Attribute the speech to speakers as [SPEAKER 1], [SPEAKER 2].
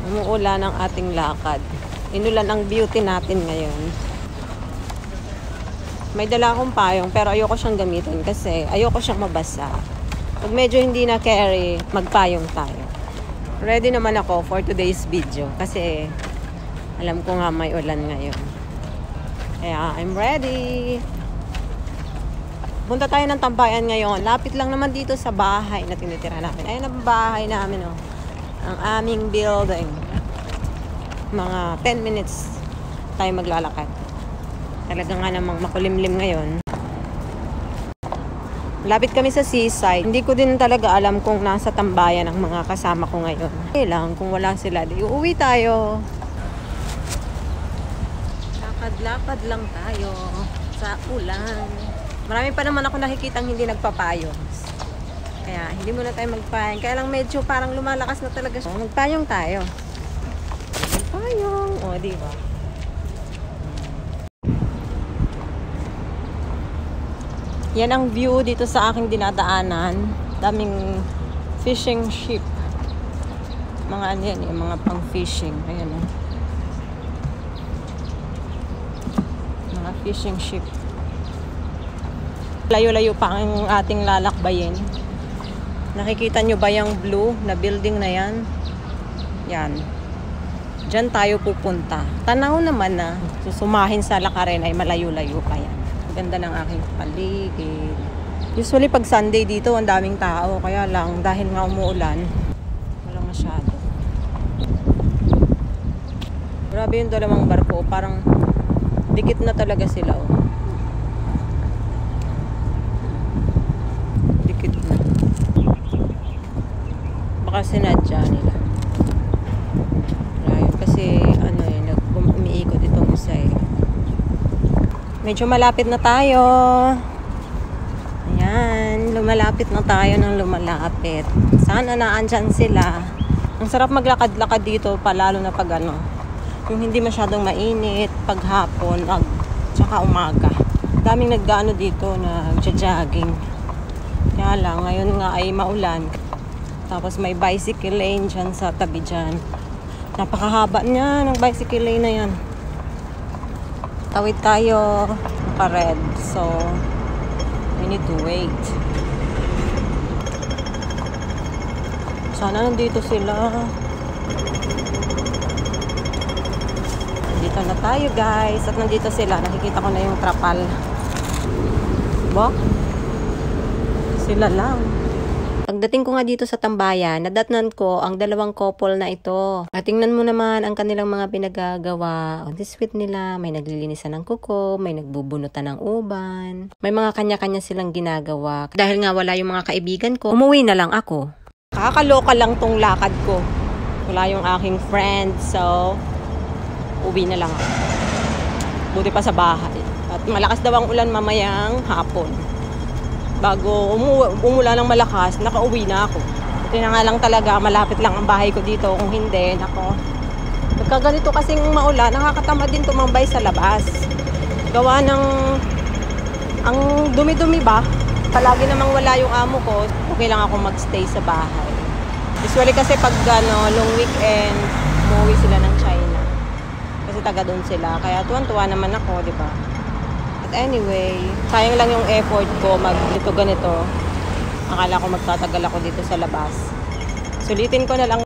[SPEAKER 1] Umuulan ang ating lakad. Inulan ang beauty natin ngayon. May dala akong payong pero ayoko siyang gamitin kasi ayoko siyang mabasa. Pag medyo hindi na carry, magpayong tayo. Ready naman ako for today's video kasi alam ko nga may ulan ngayon. Kaya I'm ready. Punta tayo ng Tambayan ngayon. Lapit lang naman dito sa bahay na tinitira namin. Ayun ang bahay namin, oh. Ang aming building. Mga 10 minutes tayo maglalakad. Talaga nga namang makulimlim ngayon. Lapit kami sa seaside. Hindi ko din talaga alam kung nasa Tambayan ang mga kasama ko ngayon. Okay lang, kung wala sila, di uuwi tayo. Lakad-lakad lang tayo sa ulan. Marami pa naman ako nakikitang hindi nagpapayong. Kaya hindi muna tayo magpayong. Kaya lang medyo parang lumalakas na talaga siya. Magpayong tayo. Magpayong. O, diba? Yan ang view dito sa aking dinadaanan. Daming fishing ship. Mga ano yan, yung mga pang fishing. Ayan o. Mga fishing ship. Layo-layo pa ang ating lalakbayin. Nakikita nyo ba yung blue na building na yan? Yan. Diyan tayo pupunta. Tanaw naman na susumahin sa lakarin ay malayo-layo pa yan. Ganda ng aking paligid. Usually pag Sunday dito ang daming tao. Kaya lang dahil nga umuulan, wala masyado. Grabe yung dalawang barko. Parang dikit na talaga sila. Oh. Dikit na. Baka sinadya nila. Ayun, kasi ano eh, umiikot itong isa eh. Medyo malapit na tayo. Ayan, lumalapit na tayo ng lumalapit. Sana naandyan sila. Ang sarap maglakad-lakad dito, palalo na pag ano, yung hindi masyadong mainit, paghapon, tsaka umaga. Daming naggaano dito na nagja-jogging. Kaya lang, ngayon nga ay maulan. Tapos may bicycle lane dyan sa tabi dyan. Napakahaba niya ng bicycle lane na yan. Tawid tayo, naka-red. So, we need to wait. Sana nandito sila. Dito na tayo guys. At nandito sila. Nakikita ko na yung trapal. Ba? Sila lang. Pagdating ko nga dito sa Tambayan, nadatnan ko ang dalawang couple na ito. At tingnan mo naman ang kanilang mga pinagagawa. On the sweet nila, may naglilinisan ng kuko, may nagbubunutan ng uban. May mga kanya-kanya silang ginagawa. Dahil nga wala yung mga kaibigan ko, umuwi na lang ako. Kakaloka lang tong lakad ko. Wala yung aking friend, so uwi na lang ako. Buti pa sa bahay. At malakas daw ang ulan mamayang hapon. Bago umula ng malakas, nakauwi na ako. Ito na nga lang talaga, malapit lang ang bahay ko dito. Kung hindi, nako. Pagka ganito kasing maulan, nakakatamad din tumambay sa labas. Gawa ng, ang dumi-dumi ba? Palagi namang wala yung amo ko, okay lang ako magstay sa bahay. Usually kasi pag long weekend, umuwi sila ng China. Kasi taga doon sila. Kaya tuwan-tuwa naman ako, di ba? Anyway, sayang lang yung effort ko ganito. Akala ko magtatagal ako dito sa labas. Sulitin ko na lang